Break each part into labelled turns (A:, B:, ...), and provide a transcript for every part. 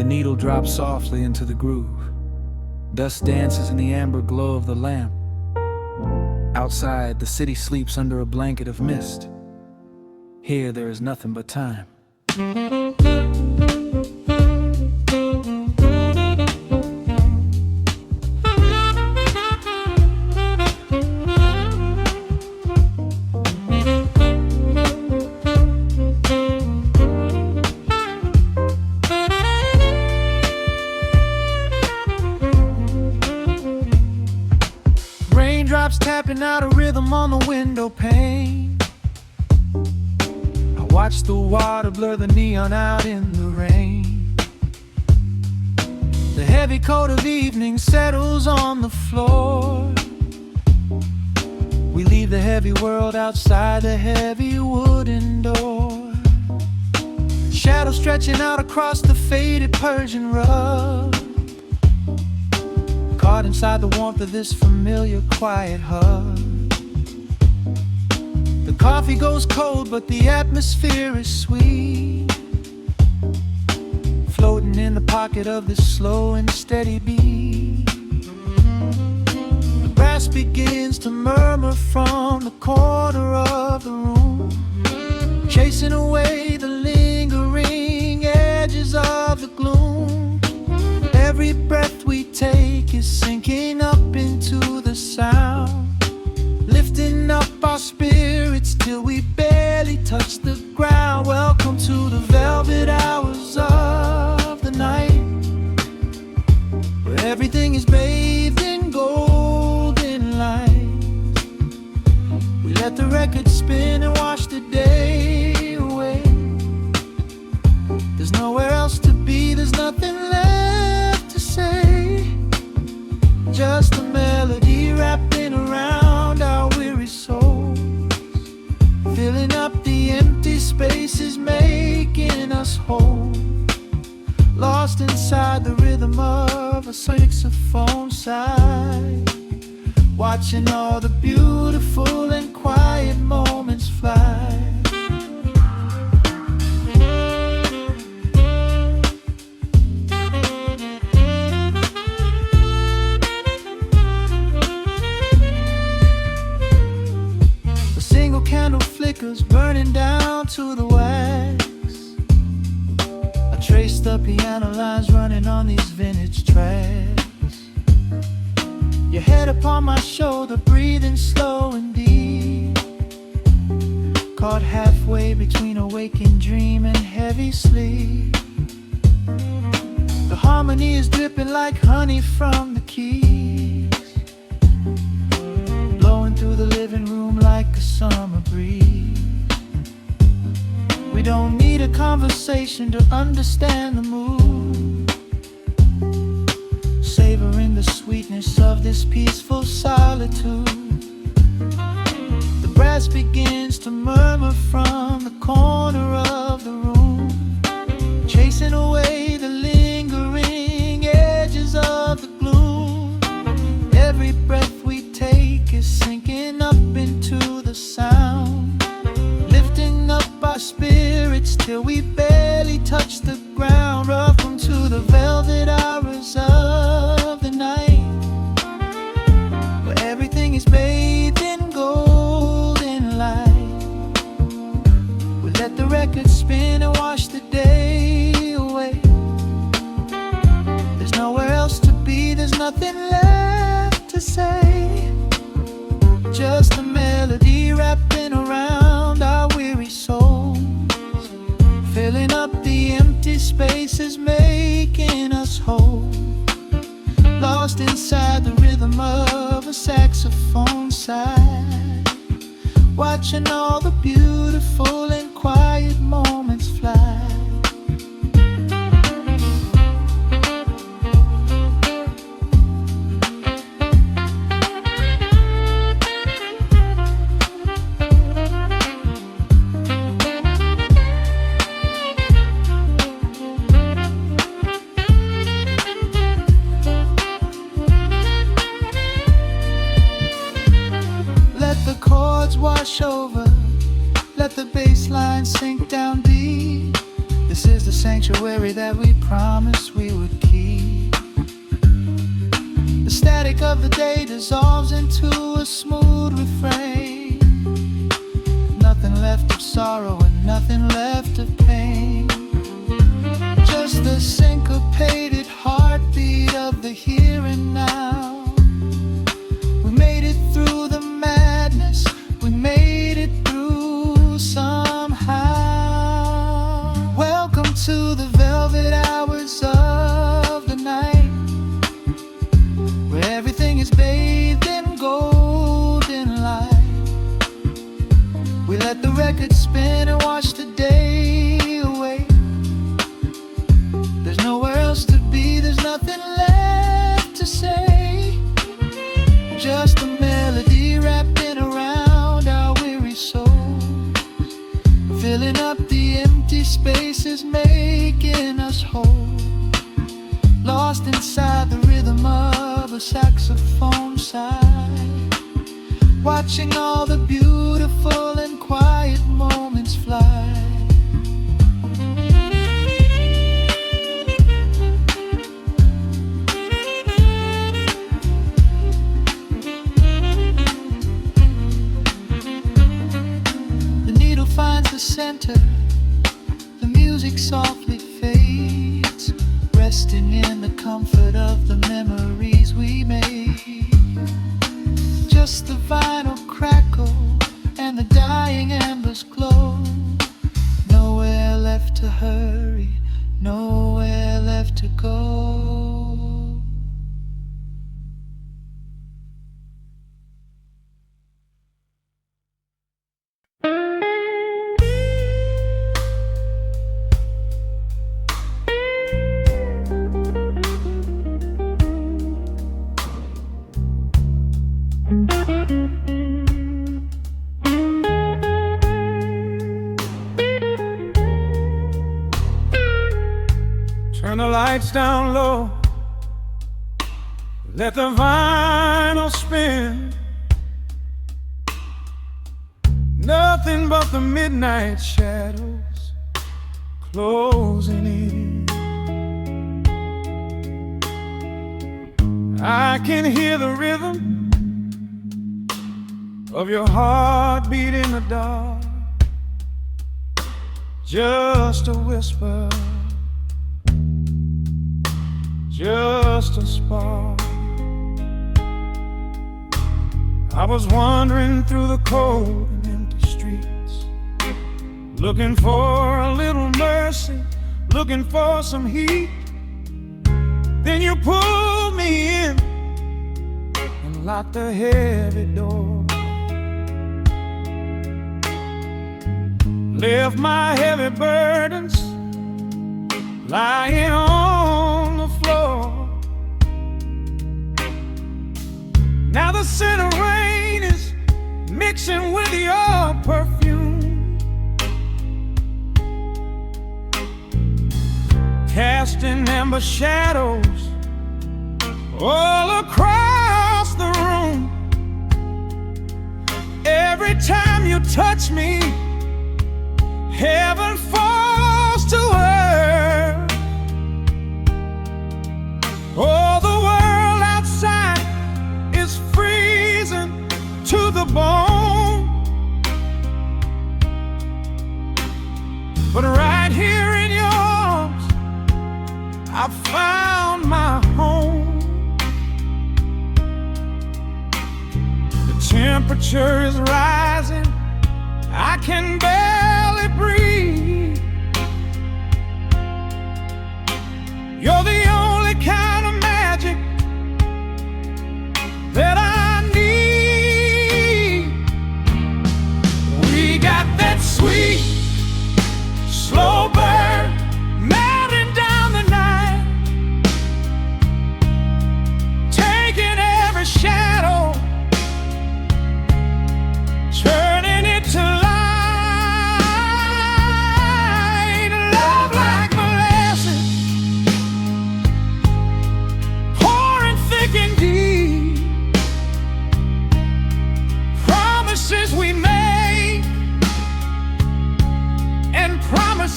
A: The needle drops softly into the groove. Dust dances in the amber glow of the lamp. Outside, the city sleeps under a blanket of mist. Here, there is nothing but time. Raindrops tapping out a rhythm on the window pane. I watch the water blur the neon out in the rain. The heavy coat of evening settles on the floor. We leave the heavy world outside the heavy wooden door. Shadows stretching out across the faded Persian rug. Caught inside the warmth of this familiar quiet hug. The coffee goes cold, but the atmosphere is sweet. Floating in the pocket of this slow and steady beat. The brass begins to murmur from the corner of the room, chasing away the lingering edges of the gloom. Every breath we take is sinking up into the sound, lifting up our spirits till we barely touch the ground. Welcome to the velvet hours of the night, where everything is bathed in golden light. We let the record spin and wash the day away. There's nowhere else to be, there's nothing left to say. Just a melody wrapping around our weary souls, filling up the empty spaces, making us whole. Lost inside the rhythm of a saxophone sigh, watching all the beautiful and quiet moments fly. Candle flickers burning down to the wax. I trace the piano lines running on these vintage tracks. Your head upon my shoulder, breathing slow and deep, caught halfway between a waking dream and heavy sleep. The harmony is dripping like honey from the keys, blowing through the living room like a summer breeze. We don't need a conversation to understand the mood, savoring the sweetness of this peaceful solitude. The brass begins to murmur from the corner of the room, chasing away the lingering edges of the gloom. Every breath we take is sinking up into the sound, lifting up our spirits till we barely touch the ground. Welcome to the velvet hours of the night, where everything is bathed in golden light. We let the record spin and wash the day away. There's nowhere else to be, there's nothing left to say. Just a melody wrapping around our weary souls, filling up the empty spaces, making us whole. Lost inside the rhythm of a saxophone sigh, watching all the beautiful and quiet moments fly. Wash over, let the bass line sink down deep. This is the sanctuary that we promised we would keep. The static of the day dissolves into a smooth refrain. Nothing left of sorrow and nothing left of pain. Just the syncopated heartbeat of the here and now. We made it through the madness, we made it through somehow. Welcome to the velvet hours of the night, where everything is bathed in golden light. We let the record spin and watch the day away. There's nowhere else to be, there's nothing left to say. Just a melody wrapping around our weary souls, filling up the empty spaces, making us whole. Lost inside the rhythm of a saxophone sigh, watching all the beautiful and quiet moments fly. The needle finds the center, the music softly fades, resting in the comfort of the memories we made. Just the vinyl crackle and the dying embers glow. Nowhere left to hurry, nowhere left to go.
B: Turn the lights down low, let the vinyl spin. Nothing but the midnight shadows closing in. I can hear the rhythm of your heartbeat in the dark, just a whisper, just a spark. I was wandering through the cold and empty streets, looking for a little mercy, looking for some heat. Then you pulled me in and locked the heavy door, left my heavy burdens lying on the floor. Now the scent of rain is mixing with your perfume, casting amber shadows all across the room. Every time you touch me, heaven falls to earth. Oh, the world outside is freezing to the bone, but right here in your arms I found my home. The temperature is rising, I can barely breathe. You're the only kind of magic that I need. We got that sweet, slow burn melting down the night, taking every shadow, turning it to light.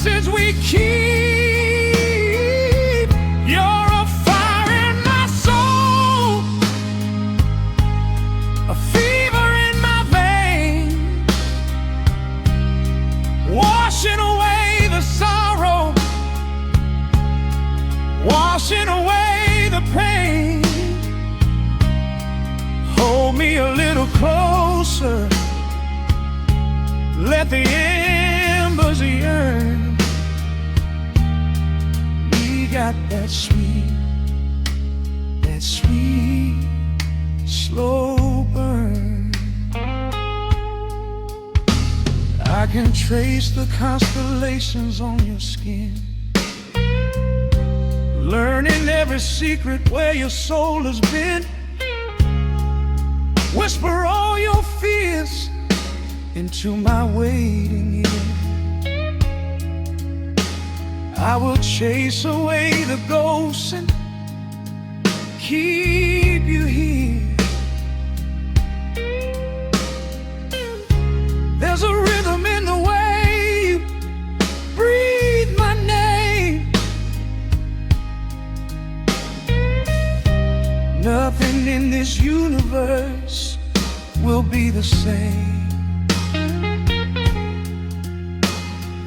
B: promises we keep. You're a fire in my soul, a fever in my veins, washing away the sorrow, washing away the pain. Hold me a little closer, let the embers yearn. We got that sweet, slow burn. I can trace the constellations on your skin, learning every secret where your soul has been. Whisper all your fears into my waiting ear. I will chase away the ghosts and keep you here. There's a rhythm in the way you breathe my name. Nothing in this universe will be the same.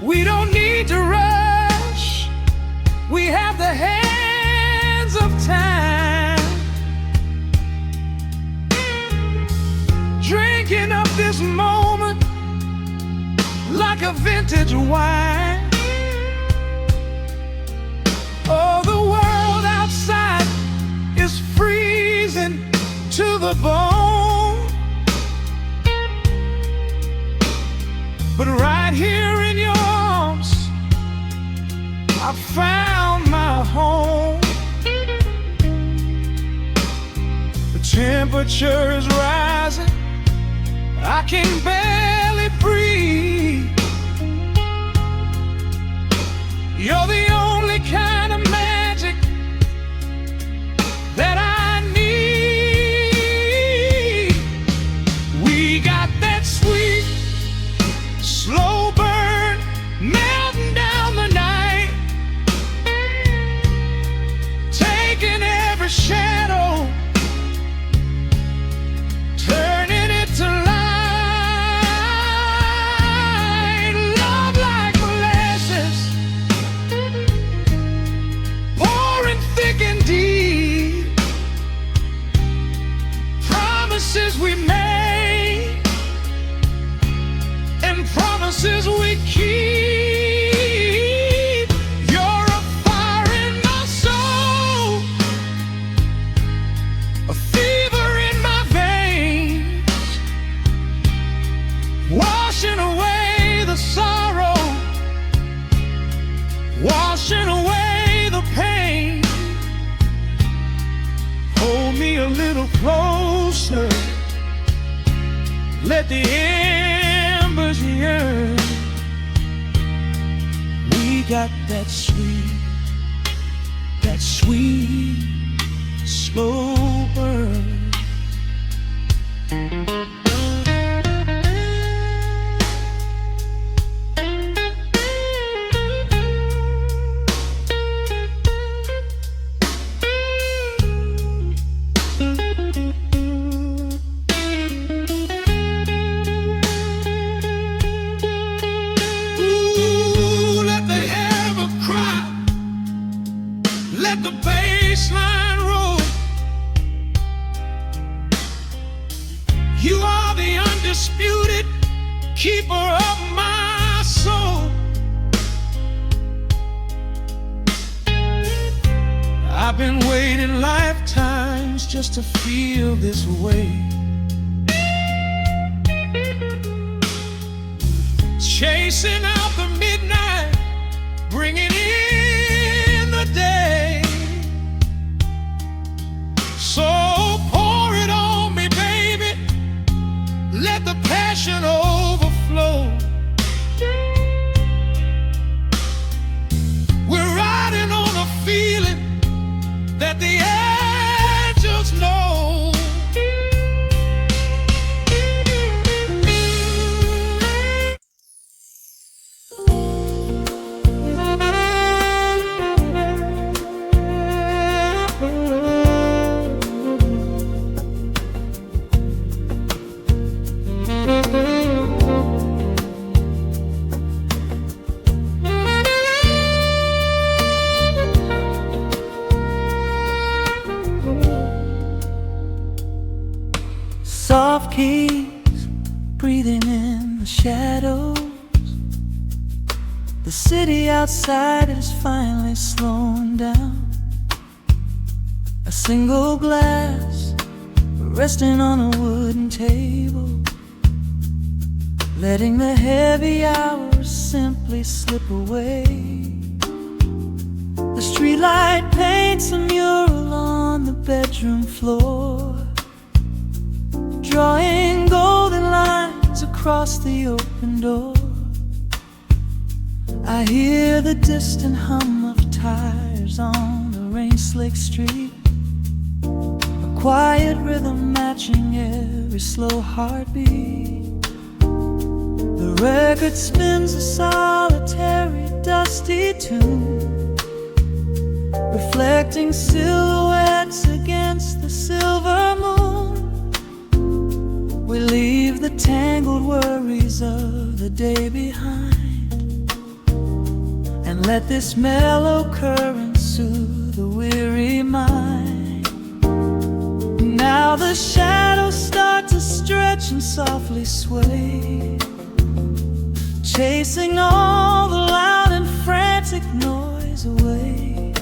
B: We don't need to rush, we have the hands of time, drinking up this moment like a vintage wine. Oh, the world outside is freezing to the bone, but right here in your arms I found my home. The temperature is rising, I can barely breathe. You're the only kind of magic that I need. We got that sweet, slow burn melting down the night, taking every shadow, turning it to light. Love like molasses, pouring thick and deep. Promises we made and promises we keep. You're a fire in my soul, a fever in my veins, washing away the sorrow, washing away the pain. Hold me a little closer, let the embers yearn. We got that sweet, slow burn. Let the bass line roll. You are the undisputed keeper of my soul. I've been waiting lifetimes just to feel this way, chasing out the midnight, bringing in the day. So pour it on me, baby, let the passion overflow. We're riding on a feeling that the angels know.
A: Soft keys breathing in the shadows. The city outside is finally slowing down. A single glass resting on a wooden table, letting the heavy hours simply slip away. The streetlight paints a mural on the bedroom floor, drawing golden lines across the open door. I hear the distant hum of tires on the rain-slicked street, a quiet rhythm matching every slow heartbeat. The record spins a solitary, dusty tune, reflecting silhouettes against the silver moon. We leave the tangled worries of the day behind, and let this mellow current soothe the weary mind. Now the shadows start to stretch and softly sway, chasing all the loud and frantic noise away.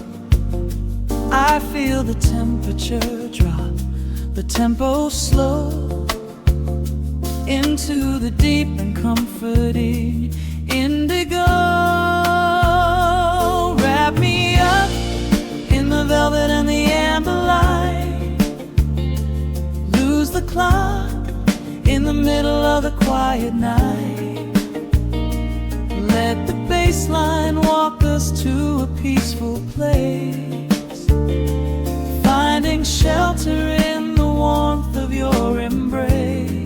A: I feel the temperature drop, the tempo slow, into the deep and comforting indigo. Wrap me up in the velvet and the amber light, lose the clock in the middle of the quiet night. Let the bass line walk us to a peaceful place, finding shelter in the warmth of your embrace.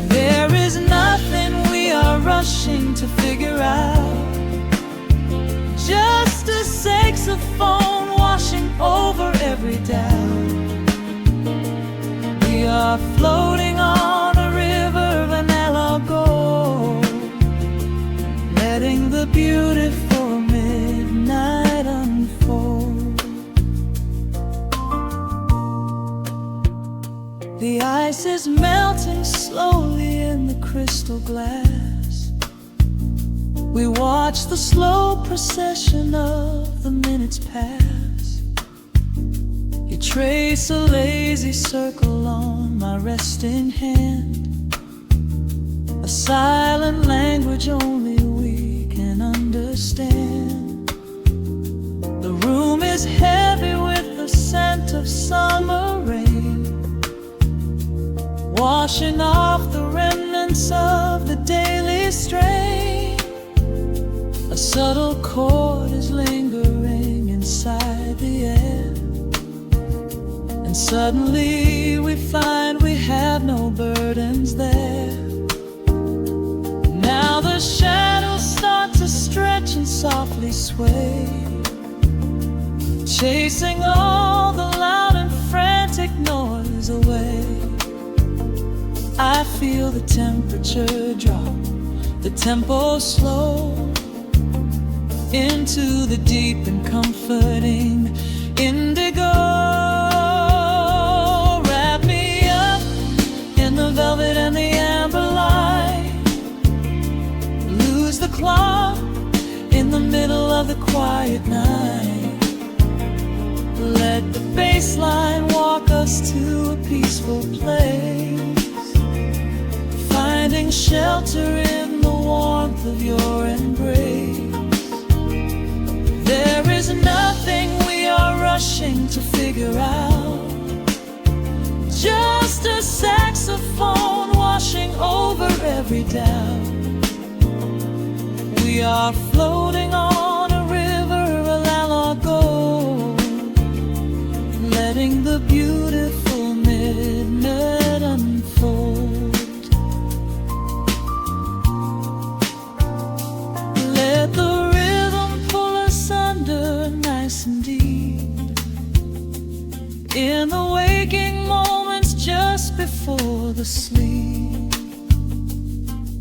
A: There is nothing we are rushing to figure out, just a saxophone washing over every doubt. We are floating on a river, vanilla gold, letting the beautiful midnight unfold. The ice is melting slowly in the crystal glass. We watch the slow procession of the minutes pass. You trace a lazy circle on my resting hand, a silent language only we can understand. The room is heavy with the scent of summer rain, washing off the remnants of the daily strain. A subtle chord is lingering inside the air, and suddenly we find we have no burdens there. Now the shadows start to stretch and softly sway, chasing all the loud and frantic noise away. I feel the temperature drop, the tempo slow, into the deep and comforting indigo. Wrap me up in the velvet and the amber light, lose the clock in the middle of the quiet night. Let the bass line walk us to a peaceful place, finding shelter in the warmth of your embrace. There is nothing we are rushing to figure out, just a saxophone washing over every doubt. We are floating on a river, a landlocked gold, letting the beautiful midnight unfold. Let the rhythm pull us under nice and deep, in the waking moments just before the sleep.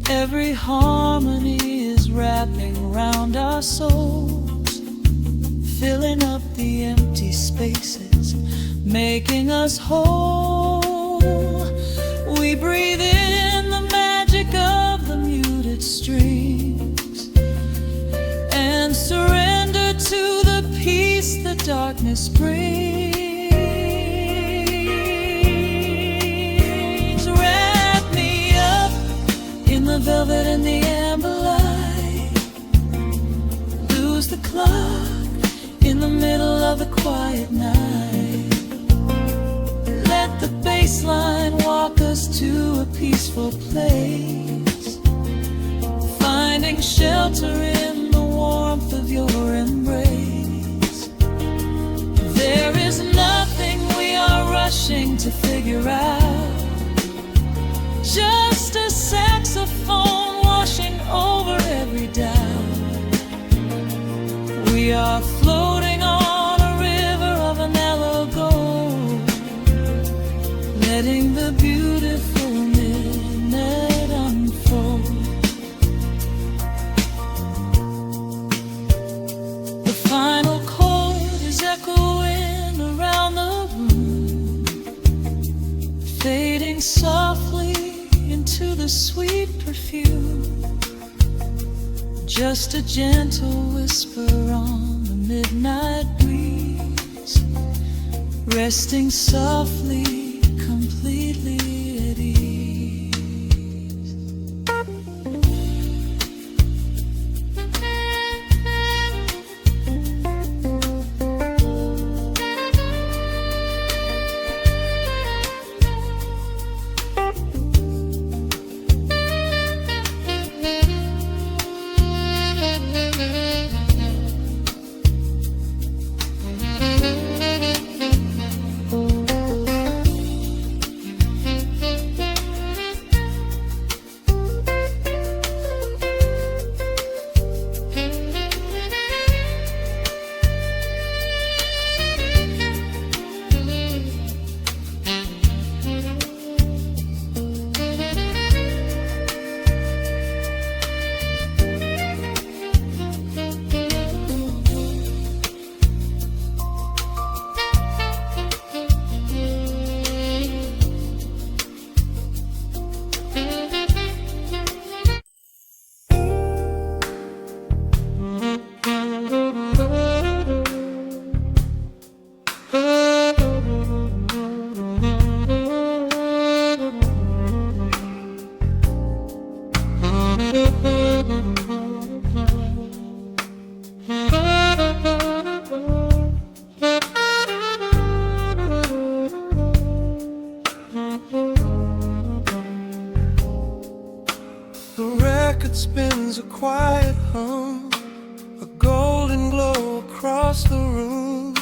A: Every harmony is wrapping around our souls, filling up the empty spaces, making us whole. darkness brings. Wrap me up in the velvet and the amber light. Lose the clock in the middle of the quiet night. Let the bass line walk us to a peaceful place, finding shelter in the warmth of your embrace. There is nothing we are rushing to figure out, just a saxophone washing over every doubt. We are floating on a river of an mellow gold, letting the beautiful midnight unfold. The final chord is echoing around the room, fading softly into the sweet perfume. Just a gentle whisper on the midnight breeze, resting softly, completely at ease. The record spins a quiet hum, a golden glow across the room.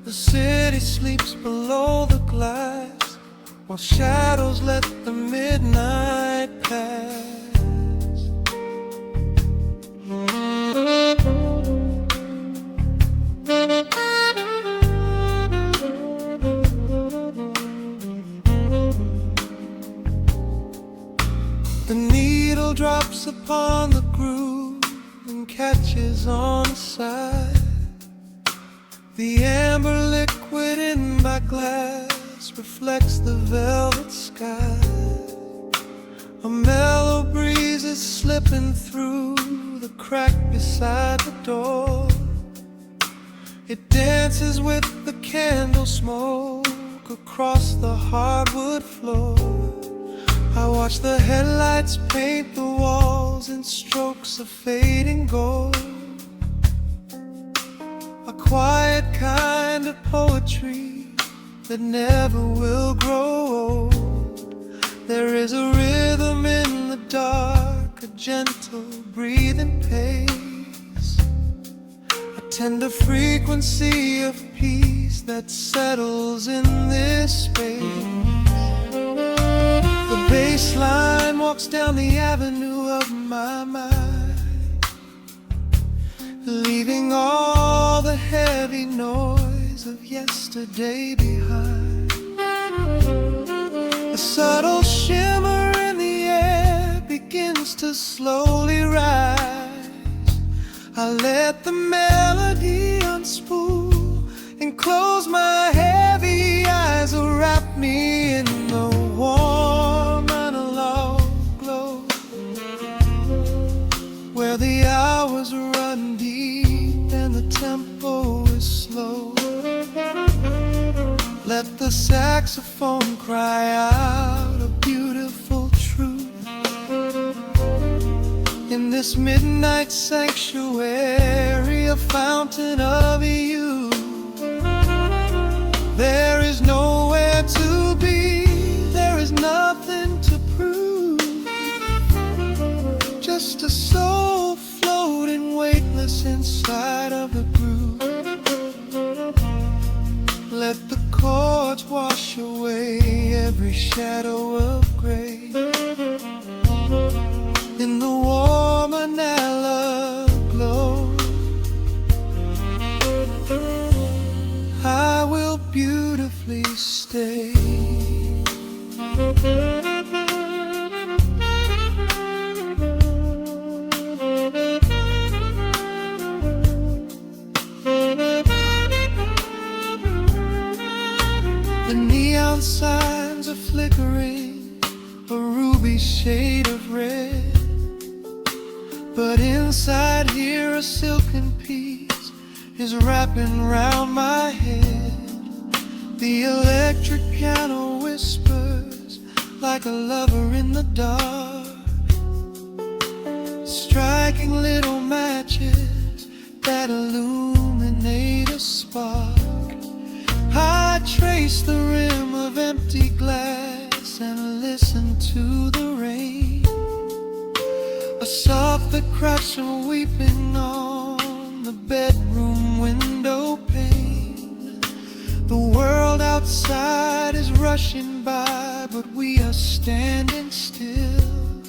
A: The city sleeps below the glass, while shadows let the midnight pass. The needle drops upon the groove and catches on the side. The amber liquid in my glass reflects the velvet sky. A mellow breeze is slipping through the crack beside the door. It dances with the candle smoke across the hardwood floor. I watch the headlights paint the walls in strokes of fading gold. A quiet kind of poetry that never will grow old. There is a rhythm in the dark, a gentle breathing pace, a tender frequency of peace that settles in this space. The bass line walks down the avenue of my mind, leaving all the heavy noise of yesterday behind. A subtle shimmer in the air begins to slowly rise. I let the melody unspool and close my heavy eyes, wrap me in the warm analog glow, where the hours run deep and the tempo is slow. cry out a beautiful truth. In this midnight sanctuary, a fountain of youth, there is nowhere to be, there is nothing to prove. Just a soul floating weightless inside of the groove. Let the chords wash away every shadow of gray. In the warm manila glow, I will beautifully stay. The neon signs are flickering, a ruby shade of red. But inside here a silken peace is wrapping round my head. The electric piano whispers like a lover in the dark, striking little matches that illuminate a spark. I trace the rim of empty glass and listen to the rain, a soft that cracks from weeping on the bedroom window pane. The world outside is rushing by, but we are standing still,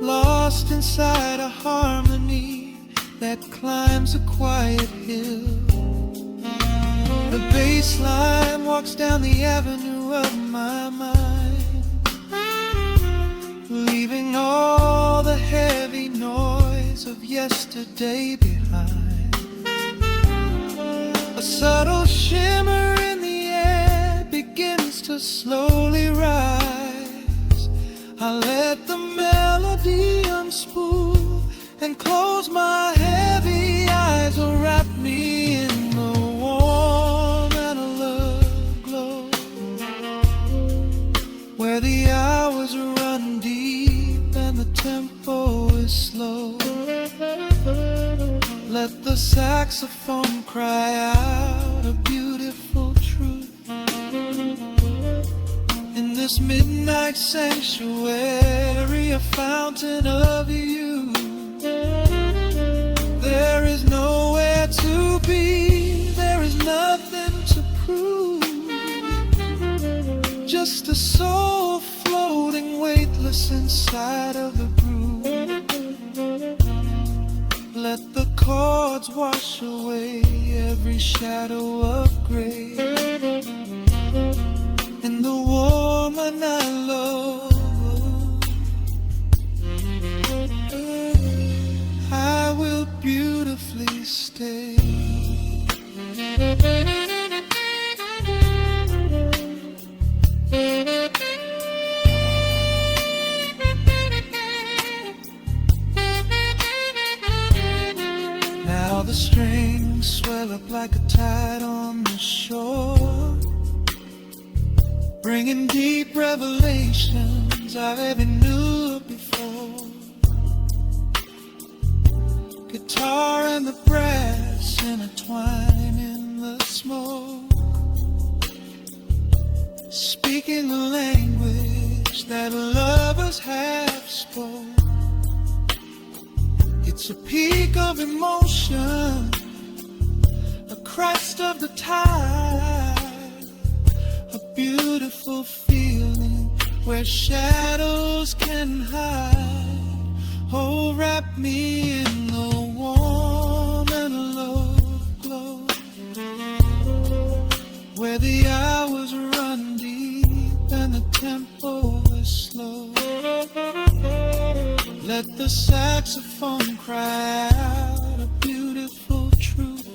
A: lost inside a harmony that climbs a quiet hill. The bass line walks down the avenue of my mind, leaving all the heavy noise of yesterday behind. A subtle shimmer in the air begins to slowly rise. I let the melody unspool and close my heavy eyes, or wrap me in the warm analog glow, where the hours run deep and the tempo is slow. Let the saxophone cry out a beautiful truth. In this midnight sanctuary, a fountain of youth, there is nowhere to be, there is nothing to prove. Just a soul floating weightless inside of the groove. Let the chords wash away every shadow of gray. In the warm manila, I will beautifully stay. Now the strings swell up like a tide on the shore, bringing deep revelations I've ever knew before. Guitar and the brass intertwine in the smoke, speaking the language that lovers have spoke. It's a peak of emotion, a crest of the tide, a beautiful feeling where shadows can hide. Oh, wrap me in the warm analog glow, where the hours run deep and the tempo is slow. Let the saxophone cry out a beautiful truth.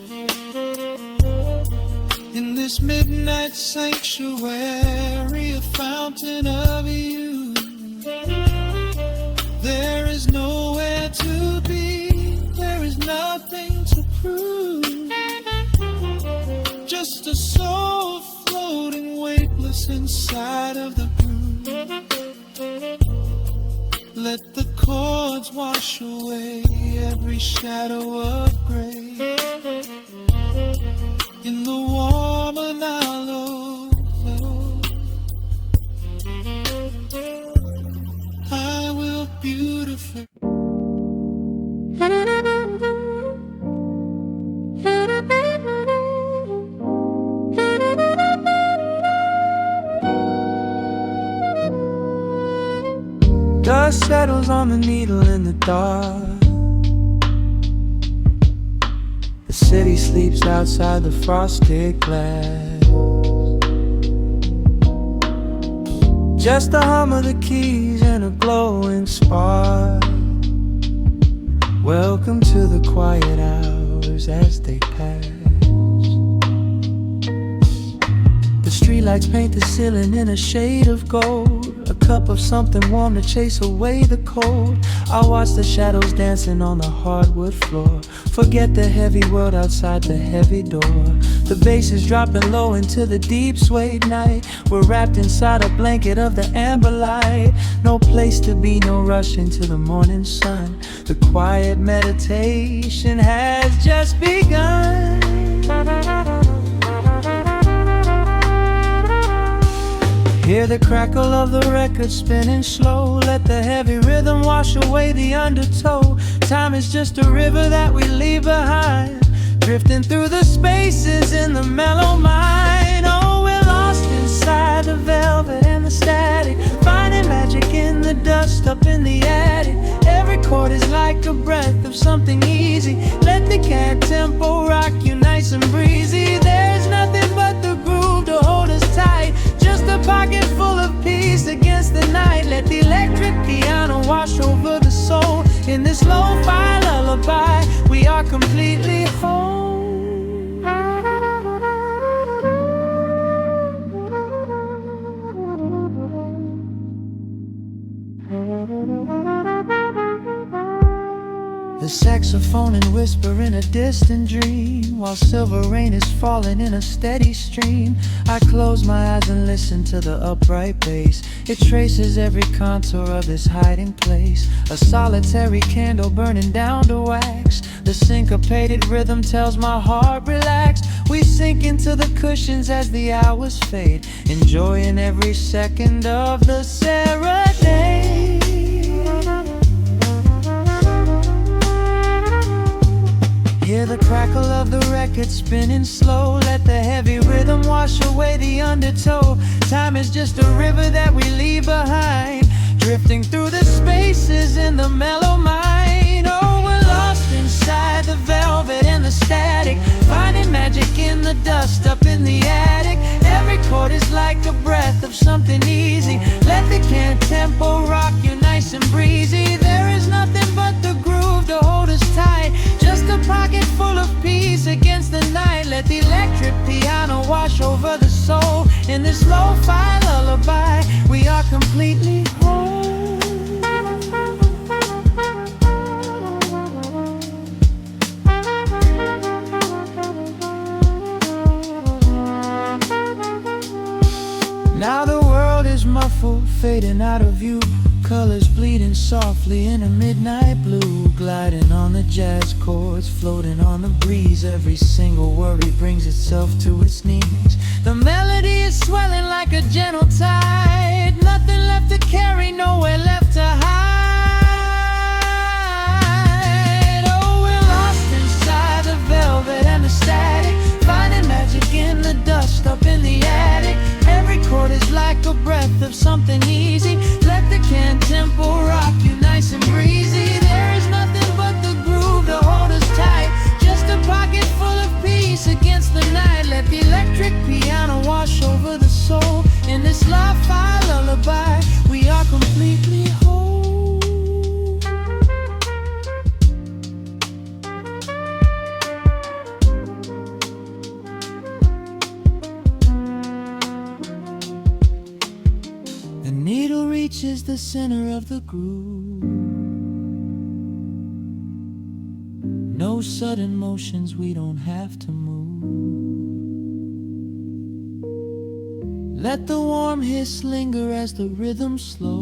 A: In this midnight sanctuary, a fountain of youth, there is nowhere to be, there is nothing to prove. Just a soul floating weightless inside of the groove. Let the chords wash away every shadow of gray. In the warm and hollow glow, I will beautify. Dust settles on the needle in the dark. The city sleeps outside the frosted glass. Just the hum of the keys and a glowing spark. Welcome to the quiet hours as they pass. The streetlights paint the ceiling in a shade of gold. A cup of something warm to chase away the cold. I watch the shadows dancing on the hardwood floor. Forget the heavy world outside the heavy door. The bass is dropping low into the deep suede night. We're wrapped inside a blanket of the amber light. No place to be, no rush into the morning sun. The quiet meditation has just begun. Hear the crackle of the record spinning slow. Let the heavy rhythm wash away the undertow. Time is just a river that we leave behind, drifting through the spaces in the mellow mind. Oh, we're lost inside the velvet and the static, finding magic in the dust up in the attic. Every chord is like a breath of something easy. Let the cat tempo rock you nice and breezy. There's nothing but the groove to hold us tight. Just a pocket full of peace against the night. Let the electric piano wash over the soul. In this lo-fi lullaby, we are completely whole. The saxophone and whisper in a distant dream, while silver rain is falling in a steady stream. I close my eyes and listen to the upright bass. It traces every contour of this hiding place. A solitary candle burning down to wax. The syncopated rhythm tells my heart relax. We sink into the cushions as the hours fade, enjoying every second of the serenade. Hear the crackle of the record spinning slow. Let the heavy rhythm wash away the undertow. Time is just a river that we leave behind, drifting through the spaces in the mellow mind. Oh, we're lost inside the velvet and the static, finding magic in the dust up in the attic. Every chord is like a breath of something easy. Let the can tempo rock you nice and breezy. There is nothing but the groove to hold us tight. Just a pocket full of peace against the night. Let the electric piano wash over the soul. In this lo-fi lullaby, we are completely whole. Now the world is muffled, fading out of view. Colors bleeding softly in a midnight blue, gliding on the jazz chords, floating on the breeze. Every single worry brings itself to its knees. The melody is swelling like a gentle tide. Nothing left to carry, nowhere left to hide. Oh, we're lost inside the velvet and the static, finding magic in the dust up in the attic. Every chord is like a breath of something easy. Let the can tempo rock you nice and breezy. There is nothing but the groove to hold us tight. Just a pocket full of peace against the night. Let the electric piano wash over the soul. In this lo-fi lullaby, we are completely whole. The needle reaches the center of the groove. No sudden motions, we don't have to move. Let the warm hiss linger as the rhythm slows,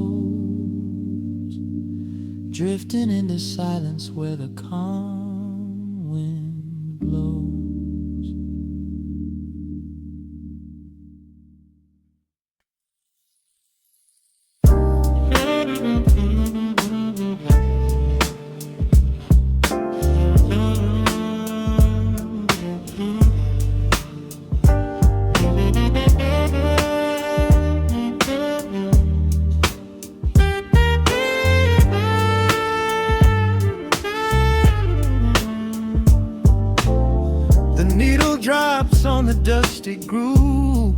A: drifting into silence where the calm wind blows. Drops on the dusty groove,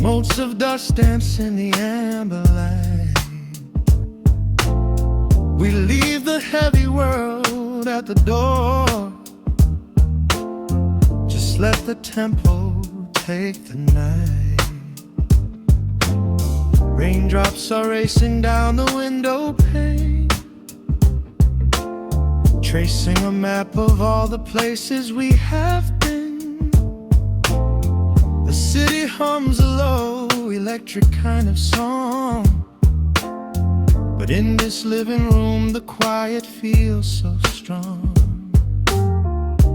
A: motes of dust dance in the amber light. We leave the heavy world at the door, just let the tempo take the night. Raindrops are racing down the window pane, tracing a map of all the places we have been. The city hums a low, electric kind of song, but in this living room the quiet feels so strong.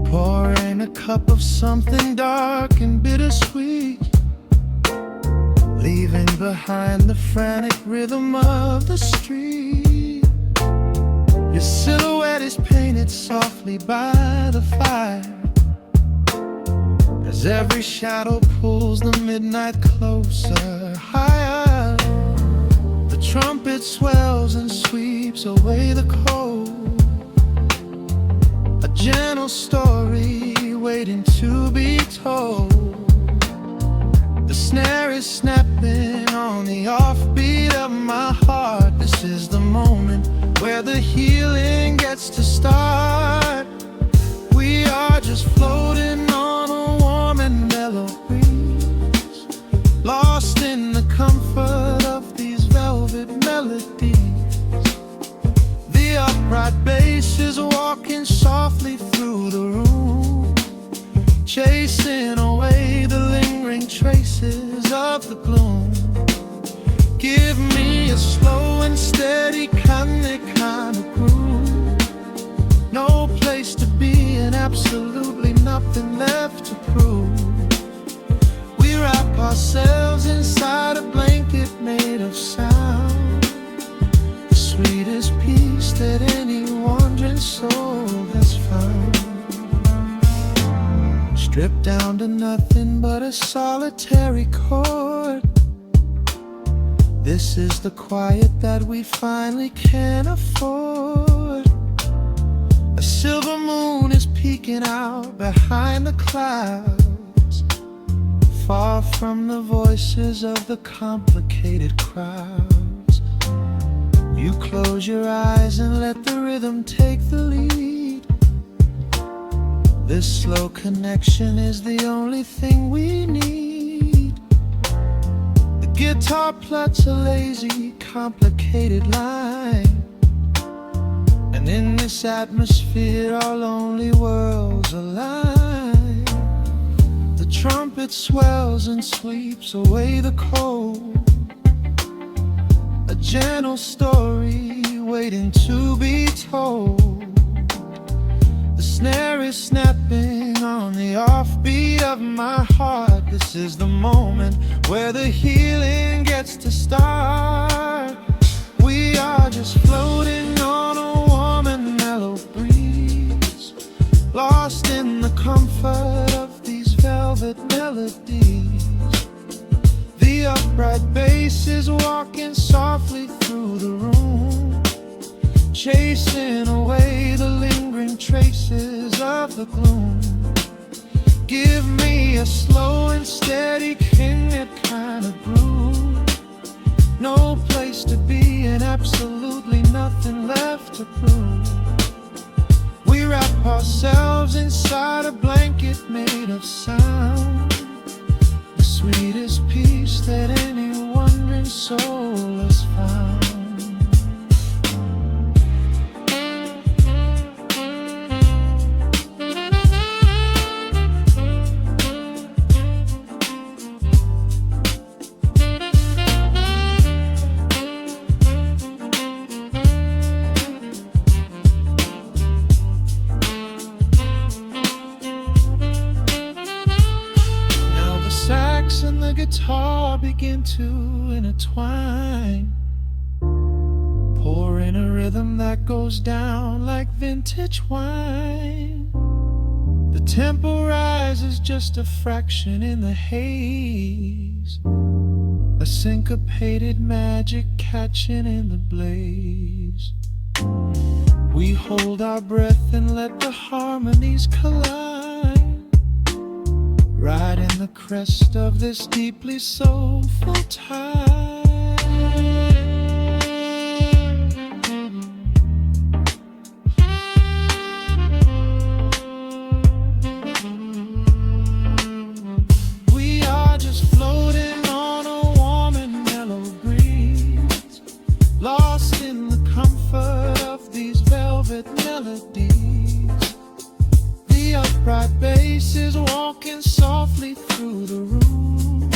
A: Pouring a cup of something dark and bittersweet, leaving behind the frantic rhythm of the street. Your silhouette is painted softly by the fire, as every shadow pulls the midnight closer, higher. The trumpet swells and sweeps away the cold, a gentle story waiting to be told. The snare is snapping on the offbeat of my heart. This is the moment where the healing gets to start. We are just floating on a warm and mellow breeze, lost in the comfort of these velvet melodies. The upright bass is walking softly through the room, chasing away the lingering traces of the gloom. Give me a slow and steady kind of groove, no place to be and absolutely nothing left to prove. We wrap ourselves inside a blanket made of sound, the sweetest peace that any wandering soul has found. Stripped down to nothing but a solitary chord, this is the quiet that we finally can afford. A silver moon is peeking out behind the clouds, far from the voices of the complicated crowds. You close your eyes and let the rhythm take the lead. This slow connection is the only thing we need. Guitar plots a lazy, complicated line, and in this atmosphere our lonely worlds align. The trumpet swells and sweeps away the cold, a gentle story waiting to be told. The snare is snapping on the offbeat of my heart. This is the moment where the healing gets to start. We are just floating on a warm and mellow breeze, lost in the comfort of these velvet melodies. The upright bass is walking softly through the room, chasing away the lingering traces of the gloom. Give me a slow and steady kind of groove, no place to be and absolutely nothing left to prove. We wrap ourselves inside a blanket made of sound, the sweetest peace that any wandering soul has found. begin to intertwine, pour in a rhythm that goes down like vintage wine. The tempo rises just a fraction in the haze, a syncopated magic catching in the blaze. We hold our breath and let the harmonies collide, right in the crest of this deeply soulful tide. We are just floating on a warm and mellow breeze, lost in the comfort of these velvet melodies. The upright bass is walking softly through the room,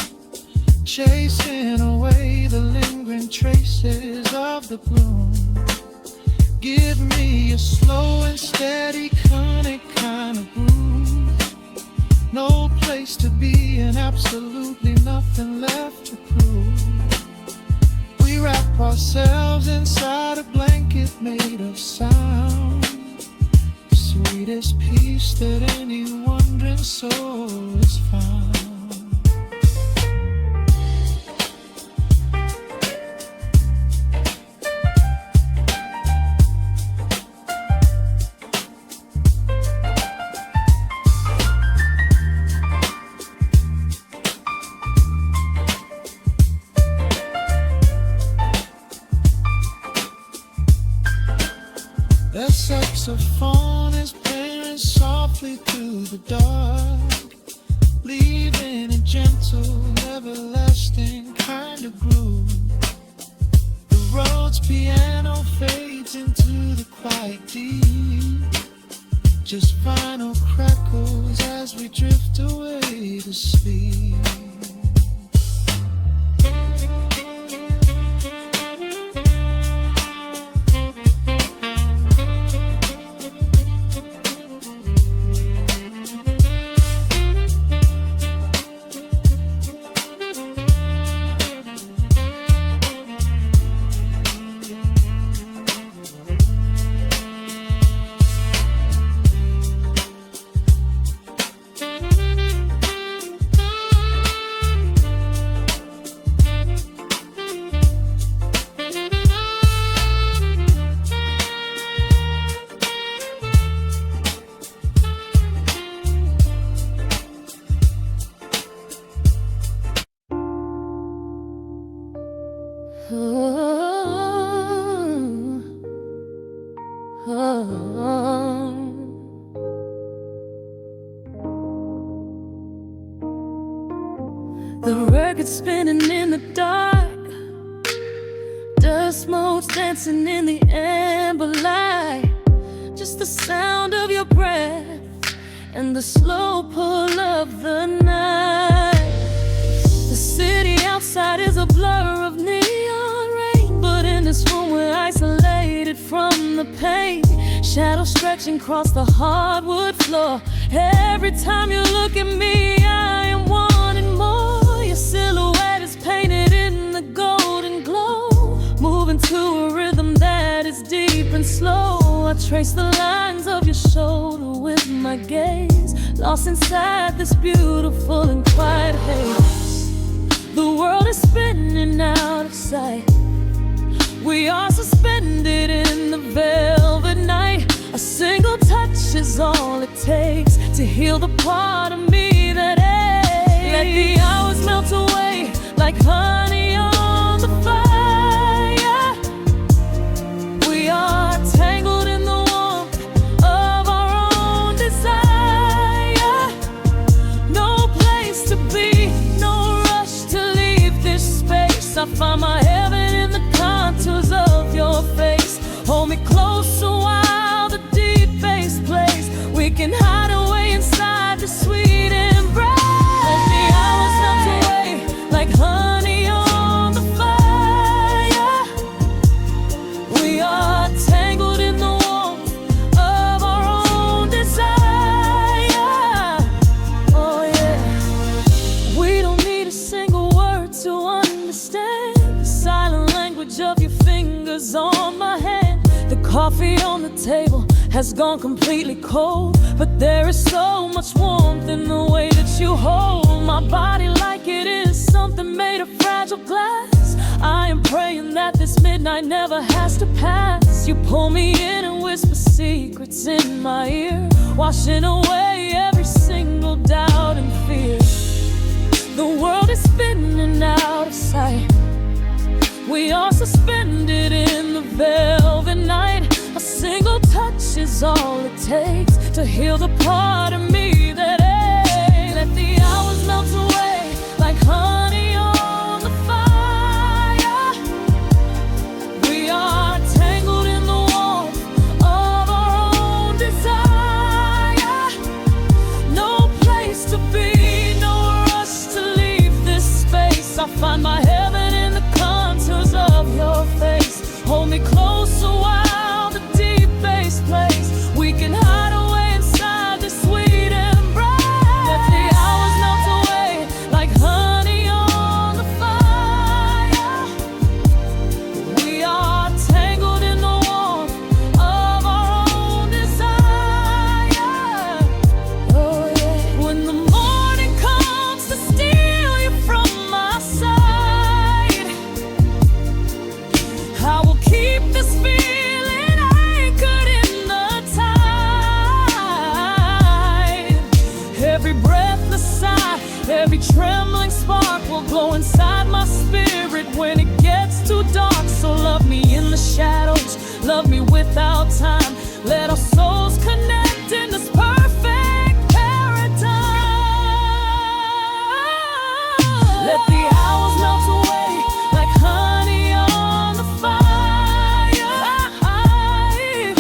A: chasing away the lingering traces of the gloom. Give me a slow and steady conic kind of groove, no place to be and absolutely nothing left to prove. We wrap ourselves inside a blanket made of sound, the sweetest peace that any wandering soul has found. The saxophone is playing softly through the dark, leaving a gentle, everlasting kind of groove. The Rhodes piano fades into the quiet deep, just final crackles as we drift away to sleep.
C: The record's spinning in the dark, dust motes dancing in the amber light. Just the sound of your breath and the slow pull of the night. The city outside is a blur of neon rain, but in this room we're isolated from the pain. Shadows stretching across the hardwood floor. Every time you look at me, I am wanting more. Your silhouette is painted in the golden glow, moving to a rhythm that is deep and slow. I trace the lines of your shoulder with my gaze, lost inside this beautiful and quiet haze. The world is spinning out of sight, we are suspended in the velvet night. A single touch is all it takes to heal the part of me that aches. Let the hours melt away like honey on the fire. We are tangled in the warmth of our own desire. No place to be, no rush to leave this space. I find my heaven in the contours of your face. Hold me closer while the deep bass plays. We can hide away inside the sweet embrace. Let the hours melt away like honey on the fire. We are tangled in the warmth of our own desire. Oh yeah, we don't need a single word to understand language of your fingers on my hand. The coffee on the table has gone completely cold, but there is so much warmth in the way that you hold my body like it is something made of fragile glass. I am praying that this midnight never has to pass. You pull me in and whisper secrets in my ear, washing away every single doubt and fear. The world is spinning out of sight. We are suspended in the velvet night. A single touch is all it takes to heal the part of me that aches. Let the hours melt away like honey on the fire. We are tangled in the warmth of our own desire. No place to be, no rush to leave this space. I find my heaven in the contours of your face. Hold me closer while the deep bass plays. We can hide away inside this sweet embrace. Let the hours melt away like honey on the fire. We are tangled in the warmth of our own desire. Oh yeah. When the morning comes to steal you from my side, I will keep this feeling anchored in the tide. Every breathless sigh, every trembling spark will glow inside my spirit when it gets too dark. So love me in the shadows, love me without time. Let our souls connect in this perfect paradise. Let the hours melt away like honey on the fire.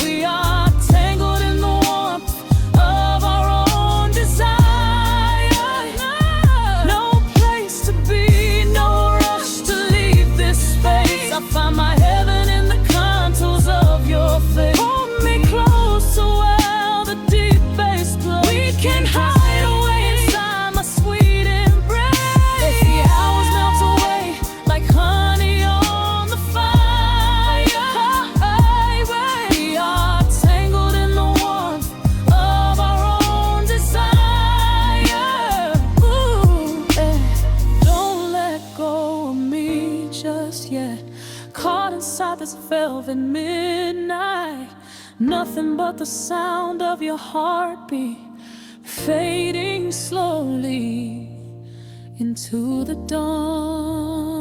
C: We are tangled in the warmth of our own desire. No place to be, no rush to leave this space. I find my heaven in the contours of your face. Hold me closer while the deep bass plays. We can hide away inside my sweet embrace. Let the hours melt away like honey on the fire. We are tangled in the warmth of our own desire. Ooh, don't let go of me just yet. Caught inside this velvet midnight. Nothing but the sound of your heartbeat fading slowly into the dawn.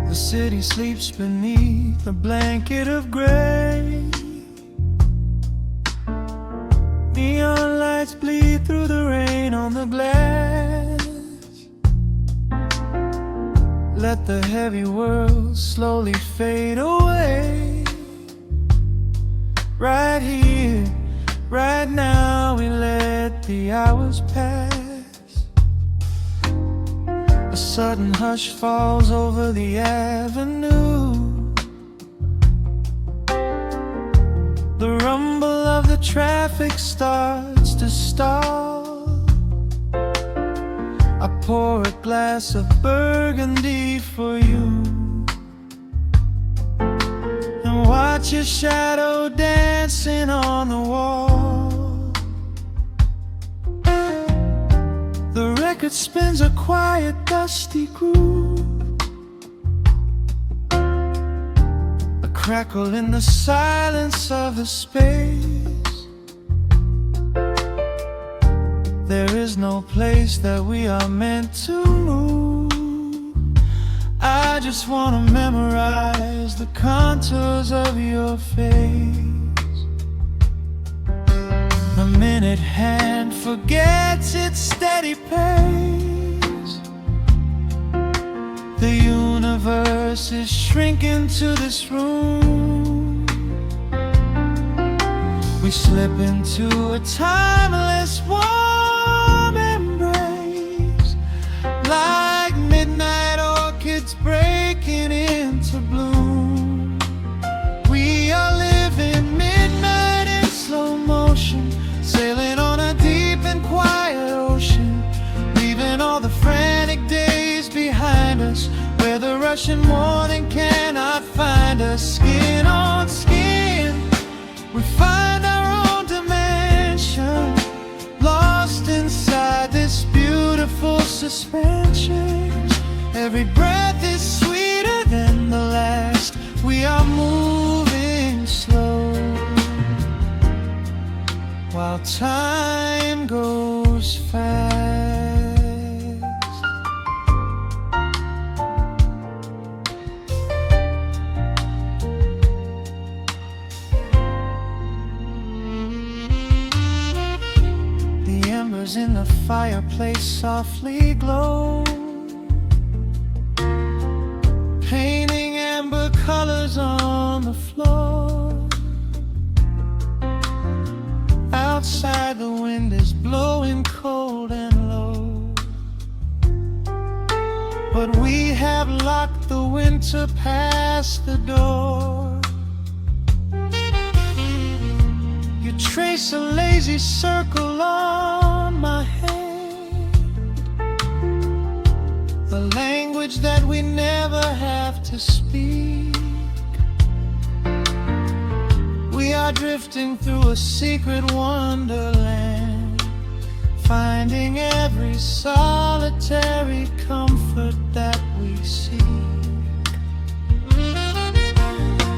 A: The city sleeps beneath a blanket of gray. Neon lights bleed through the rain on the glass. Let the heavy world slowly fade away. Right here, right now, we let the hours pass. A sudden hush falls over the avenue. The rumble of the traffic starts to stall. I pour a glass of burgundy for you and watch your shadow dancing on the wall. The record spins a quiet, dusty groove. A crackle in the silence of the space. There is no place that we are meant to move. I just wanna memorize the contours of your face. The minute hand forgets its steady pace. The universe is shrinking to this room. We slip into a timeless warm embrace, like midnight orchids breaking into bloom. We are living midnight in slow motion, sailing on a deep and quiet ocean, leaving all the frantic days behind us, where the rushing morning cannot find us. Skin on skin, we find our own dimension, lost inside this beautiful suspension. Every breath is sweeter than the last. We are moving slow, while time goes fast. The embers in the fireplace softly glow, painting amber colors on the floor. Outside the wind is blowing cold and low, but we have locked the winter past the door. You trace a lazy circle on my hand, a language that we never have to speak. We are drifting through a secret wonderland, finding every solitary comfort that we seek.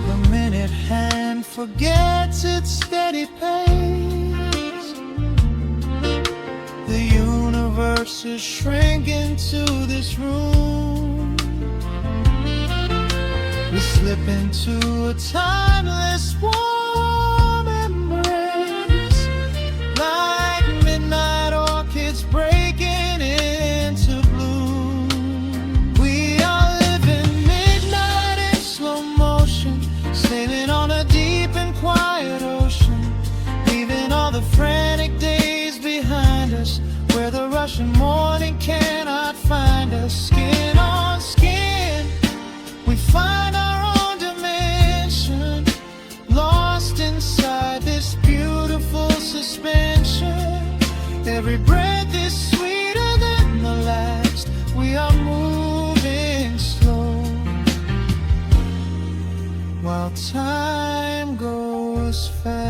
A: The minute hand forgets its steady pace, the universe is shrinking to this room. We slip into a timeless warm embrace, like midnight orchids breaking into bloom. We are living midnight in slow motion, sailing on a deep and quiet ocean, leaving all the frantic days behind us, where the rushing morning cannot find us. Skin on skin, we find our own dimension, lost inside this beautiful suspension. Every breath is sweeter than the last. We are moving slow, while time goes fast.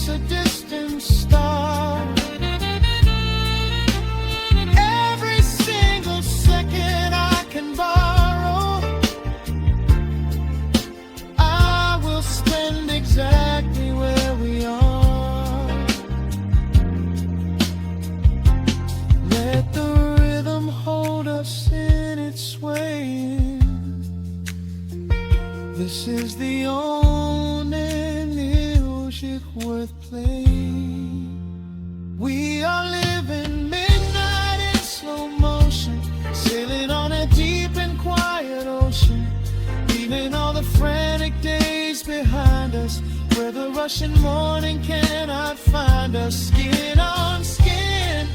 A: A distant star, every single second I can borrow, I will spend exactly where we are. Let the rhythm hold us in its swaying. This is the only music worth playing. We are living midnight in slow motion, sailing on a deep and quiet ocean, leaving all the frantic days behind us, where the rushing morning cannot find us. Skin on skin,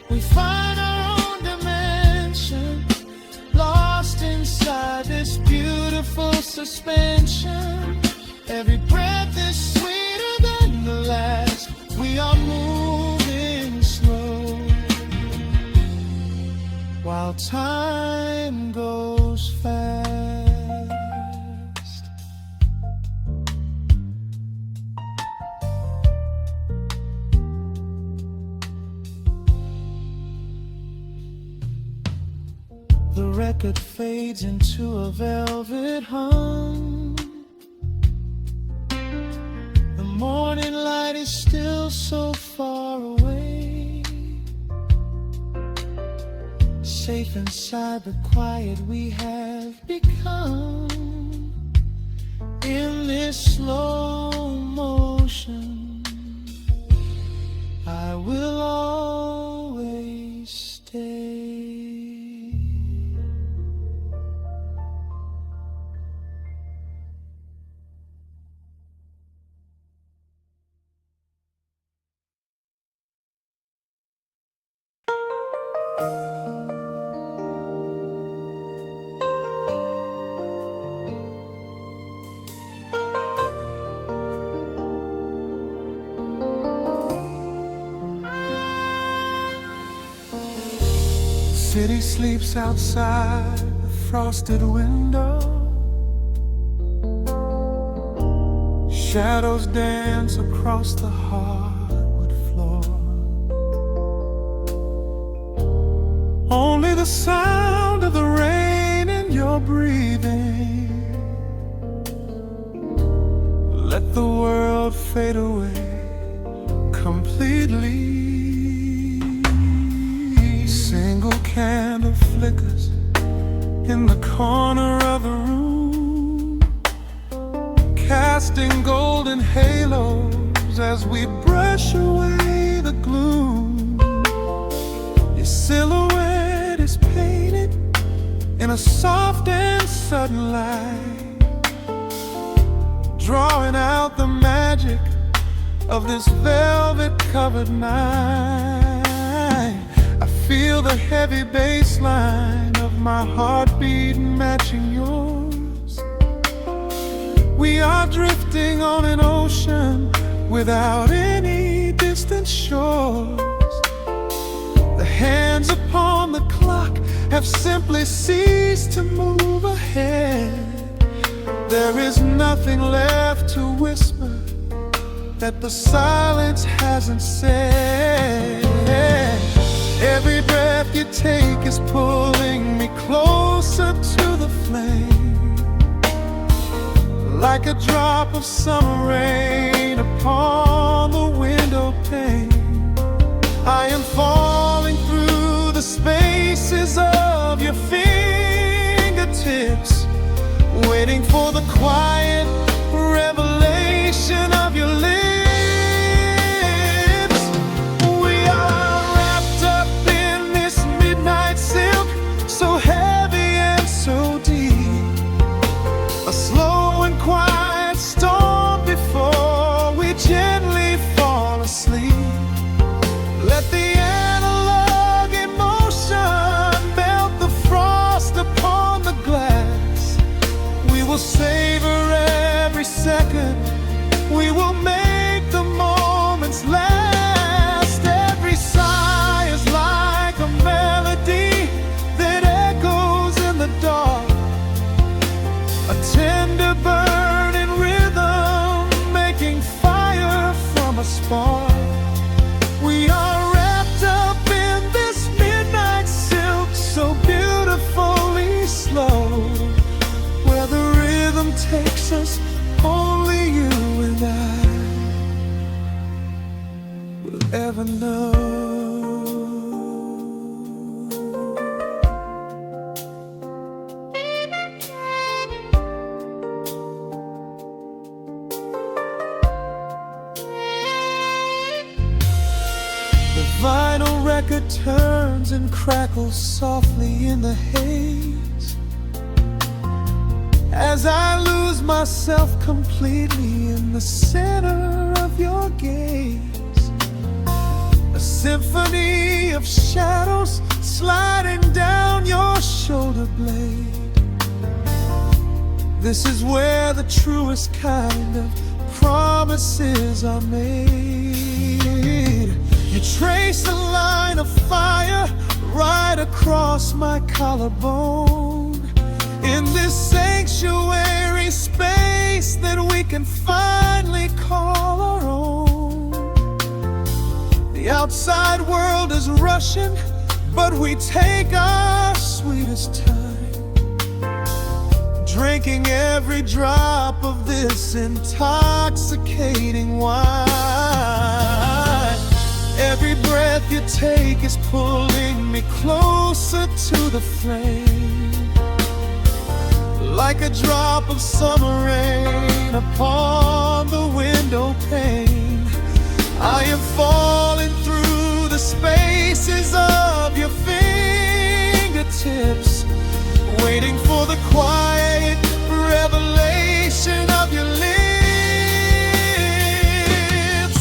A: we find our own dimension, lost inside this beautiful suspension. Every breath is sweeter than the last. We are moving slow, while time goes fast. The record fades into a velvet hum. The morning light is still so far away, safe inside the quiet we have become. In this slow motion, I will always stay. City sleeps outside the frosted window. Shadows dance across the hardwood floor. Only the sound of the rain in your breathing. Let the world fade away completely. Single candle flickers in the corner of the room, casting golden halos as we brush away the gloom. Your silhouette is painted in a soft and sudden light, drawing out the magic of this velvet-covered night. I feel the heavy bass line of my heartbeat matching yours. We are drifting on an ocean without any distant shores. The hands upon the clock have simply ceased to move ahead. There is nothing left to whisper that the silence hasn't said. Every breath you take is pulling me closer to the flame, like a drop of summer rain upon the window pane. I am falling through the spaces of your fingertips, waiting for the quiet revelation of your lips. Savor every second, we will make the moments last. Every sigh is like a melody that echoes in the dark, a tender burning rhythm making fire from a spark. We are wrapped up in this midnight silk, so beautifully slow, where the rhythm takes us, only you and I will ever know. The vinyl record turns and crackles softly in the haze, as I lose myself completely in the center of your gaze. A symphony of shadows sliding down your shoulder blade. This is where the truest kind of promises are made. You trace a line of fire right across my collarbone, in this sanctuary space that we can finally call our own. The outside world is rushing, but we take our sweetest time, drinking every drop of this intoxicating wine. Every breath you take is pulling me closer to the flame, like a drop of summer rain upon the window pane. I am falling through the spaces of your fingertips, waiting for the quiet revelation of your lips.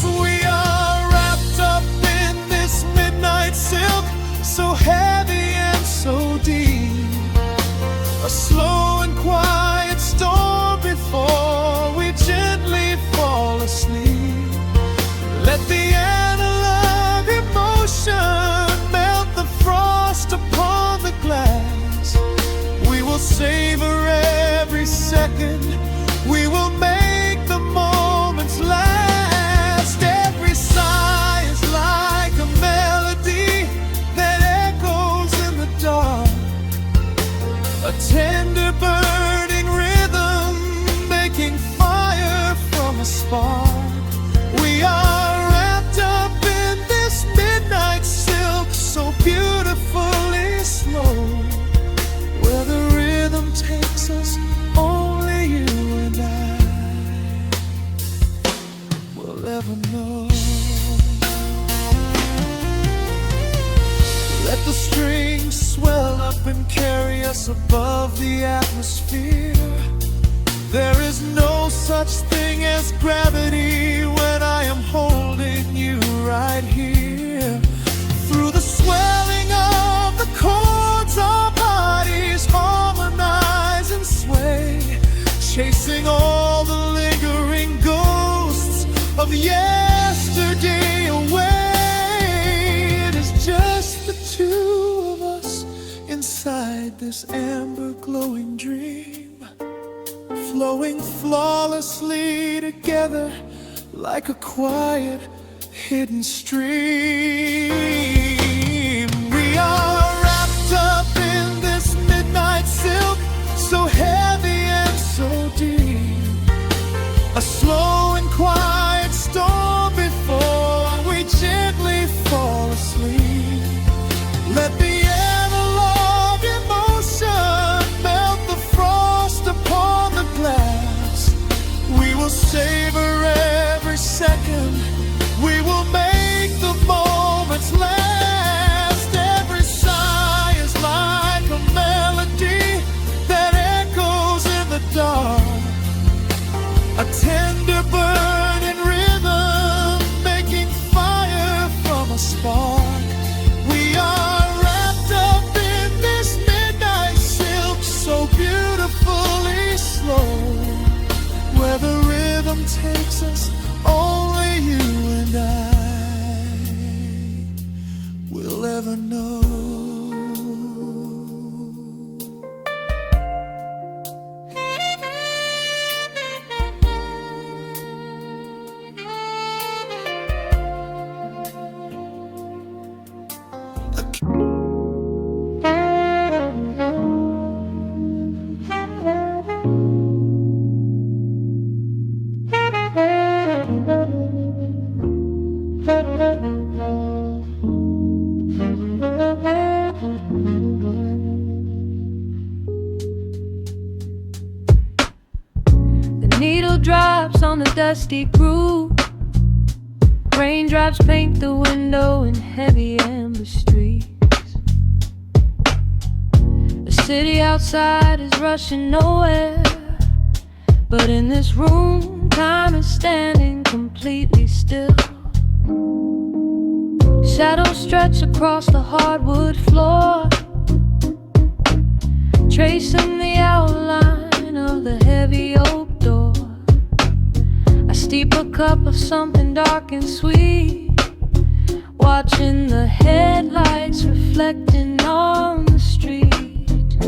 A: We are wrapped up in this midnight silk, so heavy and so deep, a slow and quiet storm before we gently fall asleep. Let the analog emotion melt the frost upon the glass. We will savor every second, we will make the moments last. Every sigh is like a melody that echoes in the dark, a tender burning rhythm making fire from a spark. We are wrapped up in this midnight silk, so beautifully slow, where the rhythm takes us, only you and I will ever know. Let the strings swell up and carry us above the atmosphere. There is no such thing as gravity when I am holding you right here. Through the swelling of the chords, our bodies harmonize and sway, chasing all the lingering ghosts of yesterday away. It is just the two of us inside this amber glowing dream, flowing flawlessly together like a quiet hidden stream. We are wrapped up in this midnight silk, so heavy and so deep, a slow and quiet storm before we gently fall asleep. Let the analog emotion melt the frost upon the glass. We will savor every second, we will make the moments last. Every sigh is like a melody that echoes in the dark, a tender burning rhythm making fire from a spark. We are wrapped up in this midnight silk, so beautifully slow, where the rhythm takes us, only you and I will ever know.
C: The needle drops on the dusty groove, raindrops paint the window in heavy amber streets. The city outside is rushing nowhere, but in this room, time is standing completely still. Shadows stretch across the hardwood floor, tracing the outline of the heavy oak door. I steep a cup of something dark and sweet, watching the headlights reflecting on the street.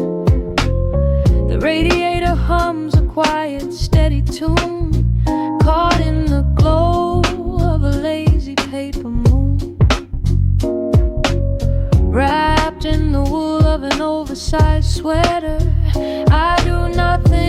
C: The radiator hums a quiet, steady tune, caught in the glow of a lazy paper moon. Wrapped in the wool of an oversized sweater, I do nothing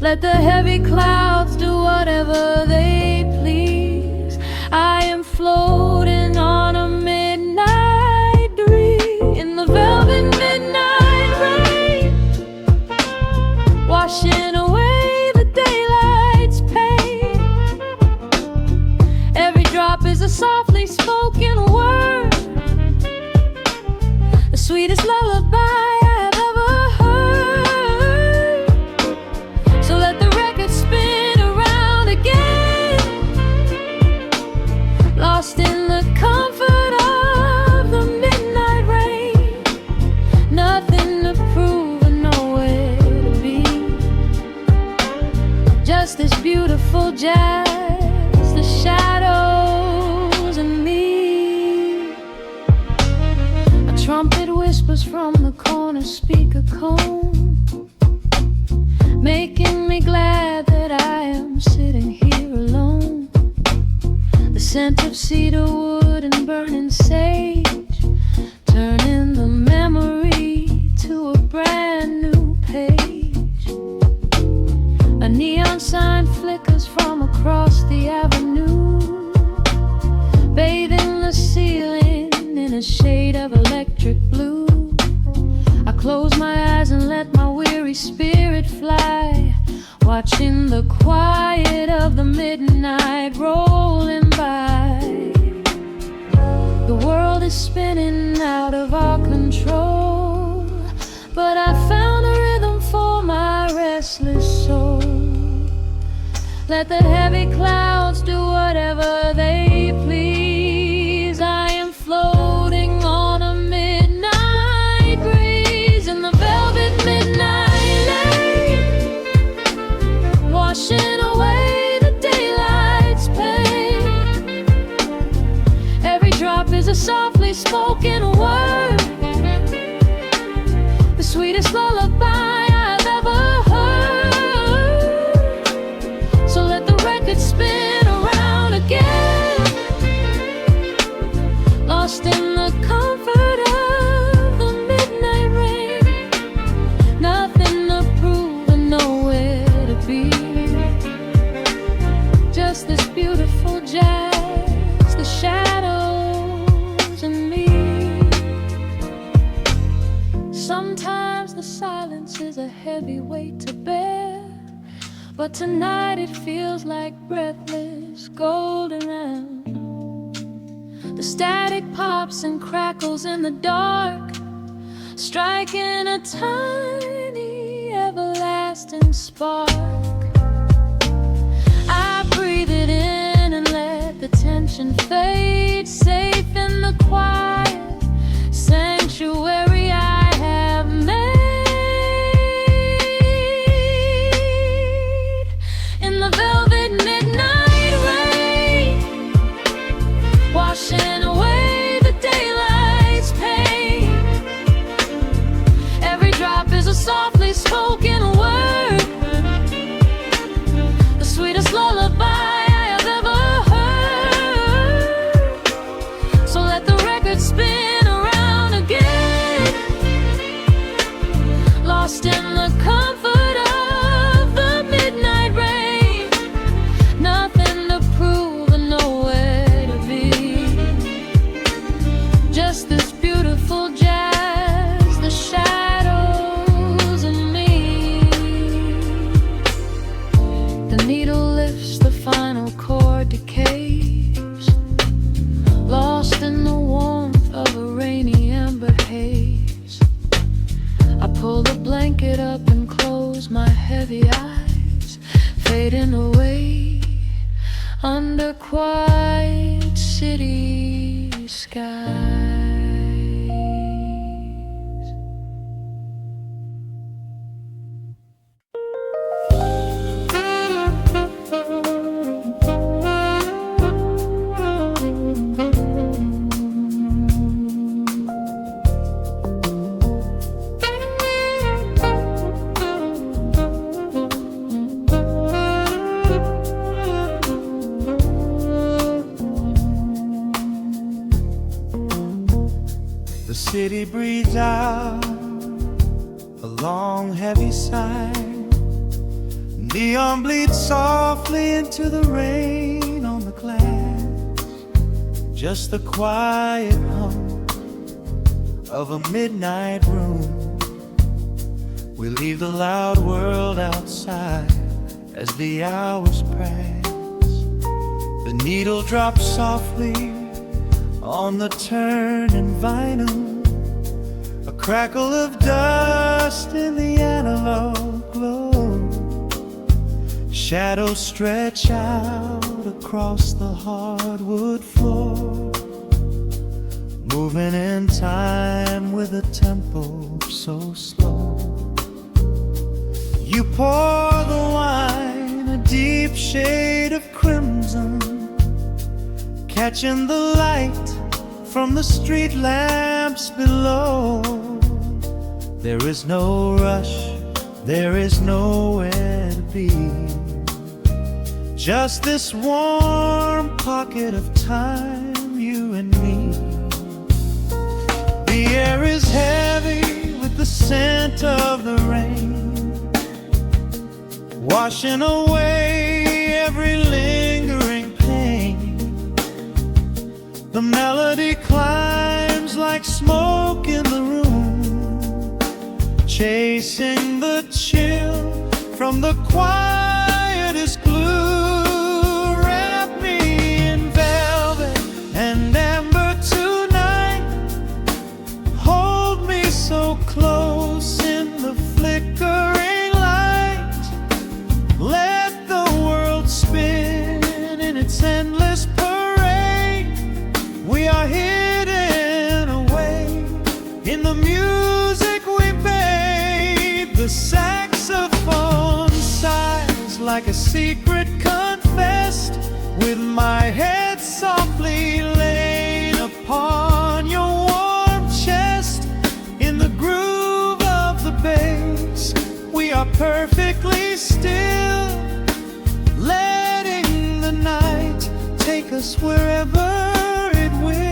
C: Let the heavy clouds do whatever they please. I am floating on a midnight dream in the velvet midnight rain, washing away the daylight's pain. Every drop is a softly spoken word, the sweetest lullaby I've ever heard. So let the record spin around again, lost in the comfort of the midnight rain. Nothing to prove and nowhere to be, just this beautiful jazz, the shadows and me. A trumpet whispers from the corner speaker cone, making me glad that I am sitting here alone. The scent of cedar wood and burning sage, turning the memory to a brand new page. A neon sign flickers from across the avenue, bathing the ceiling in a shade of electric blue. I close my eyes and let my weary spirit fly, watching the quiet of the midnight rolling by. The world is spinning out of our control, but I found a rhythm for my restless soul. Let the heavy clouds do whatever they please. I am floating on a midnight breeze in the velvet midnight lane, washing away the daylight's pain. Every drop is a softly spoken word, the sweetest lullaby I've ever heard. So let the record spin around again, lost in the comfort of the midnight rain. Nothing to prove and nowhere to be, just this beautiful jazz, the shadows and me. Sometimes the silence is a heavy weight to bear, but tonight it feels like breathless golden air. The static pops and crackles in the dark, striking a tiny everlasting spark. I breathe it in and let the tension fade, safe in the quiet sanctuary I have made. In the velvet midnight rain, washing away the daylight's pain. Every drop is a softly spoken word, the sweetest lullaby I have ever heard. So let the record spin around again, lost in the comfort of the midnight rain. Nothing to prove and nowhere to be, just this beautiful jazz, the shadows and me. The needle lifts, the final chord decays, lost in the warmth of a rainy amber haze. I pull the blanket up and close my heavy eyes, fading away under quiet city skies.
A: The city breathes out a long heavy sigh. Neon bleeds softly into the rain on the glass. Just the quiet hum of a midnight room. We leave the loud world outside as the hours pass. The needle drops softly on the turning vinyl. A crackle of dust in the analog glow. Shadows stretch out across the hardwood floor, moving in time with a tempo so slow. You pour the wine, a deep shade of crimson, catching the light from the street lamps below. There is no rush, there is nowhere to be. Just this warm pocket of time, you and me. The air is heavy with the scent of the rain, washing away every lingering pain. The melody climbs like smoke in the room, chasing the chill from the quietest glue. Wrap me in velvet and amber tonight. Hold me so close in the flickering light. Let the world spin in its endless parade. We are hidden away in the music we made. The saxophone sighs like a secret confessed, with my head softly laid upon your warm chest. In the groove of the bass, we are perfectly still, letting the night take us wherever it will.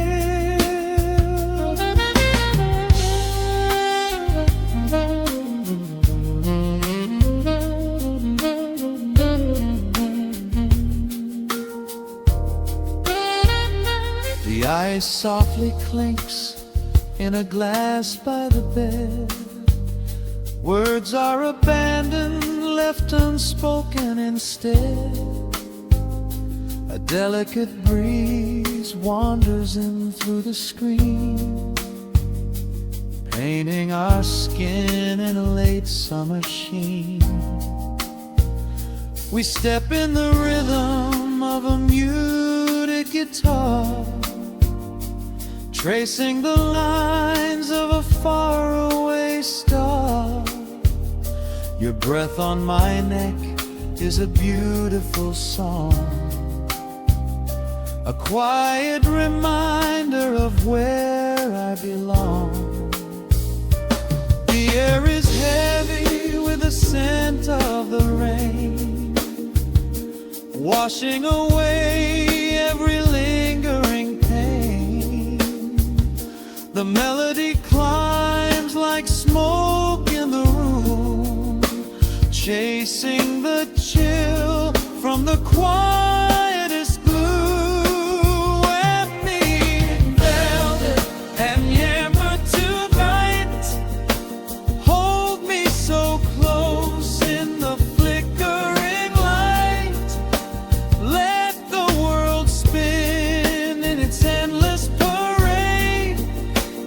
A: The ice softly clinks in a glass by the bed. Words are abandoned, left unspoken instead. A delicate breeze wanders in through the screen, painting our skin in a late summer sheen. We step in the rhythm of a muted guitar, tracing the lines of a faraway star. Your breath on my neck is a beautiful song, a quiet reminder of where I belong. The air is heavy with the scent of the rain, washing away every lingering pain. The melody climbs like smoke in the room, chasing the chill from the quietest glue. Wrap me in velvet and amber tonight. Hold me so close in the flickering light. Let the world spin in its endless parade.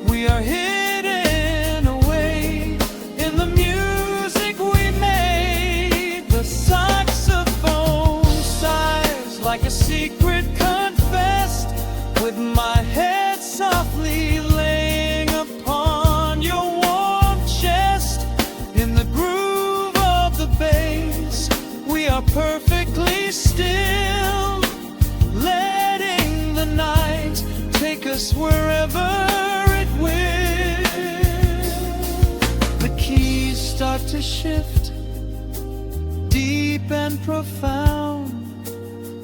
A: We are hidden away in the music we made. The saxophone sighs like a secret confessed, with my head softly laying upon your warm chest. In the groove of the bass, we are perfectly still, letting the night take us wherever it will. The keys start to shift, deep and profound,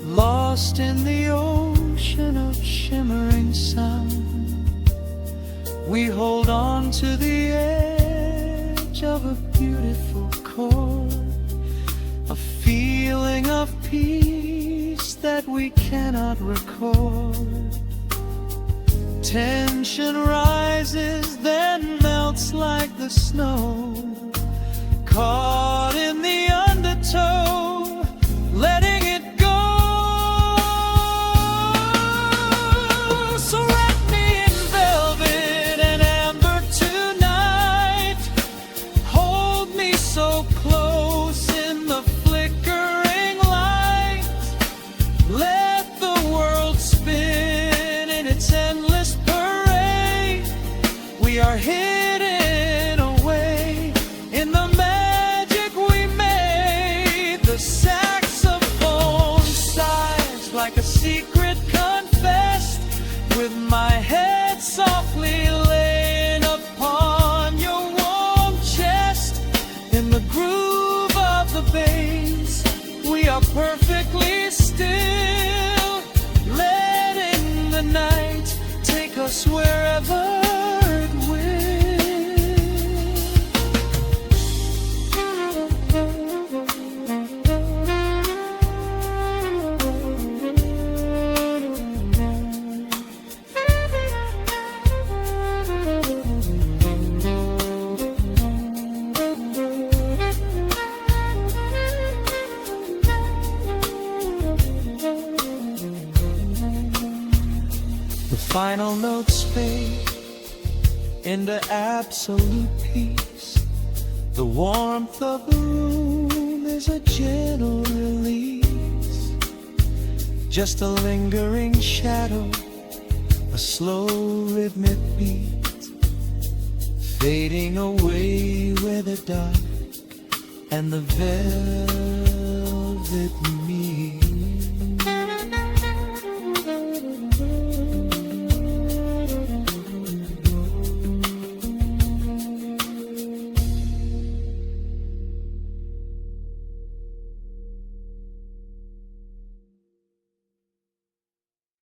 A: lost in the ocean of shimmering sound. We hold on to the edge of a beautiful chord, a peace that we cannot record. Tension rises, then melts like the snow, caught in the undertow, letting it go. So wrap me in velvet and amber tonight. Hold me so close in the flickering light. Let the world spin in its endless parade. We are hidden away in the magic we made. The saxophone sighs like a secret confessed, with my head softly laying upon your warm chest. In the groove of the bass, we are perfectly still, letting the night take us wherever it will. The final notes fade into absolute peace. The warmth of the room is a gentle release. Just a lingering shadow, a slow rhythmic beat, fading away with the dark and the velvet meat.